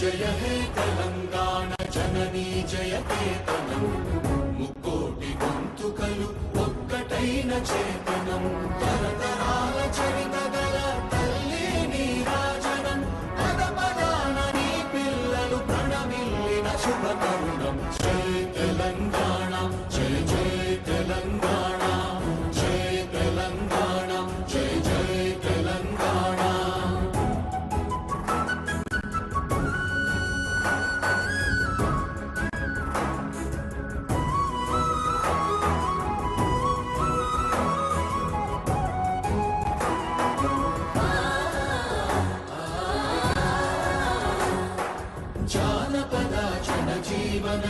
जय हे तेलंगाण जननी जयकेतनं मुक्कोटि गोंतुकलु ఒక్కటైన చేతనం తరతరాల చరితగల తల్లి నీరాజనం పద పదాన నీ పిల్లలు ప్రణమిల్లిన శుభ తరుణం జై తెలంగాణ జై జై తెలంగాణ జై తెలంగాణ జై జై తెలంగాణ जानपद जनजीवन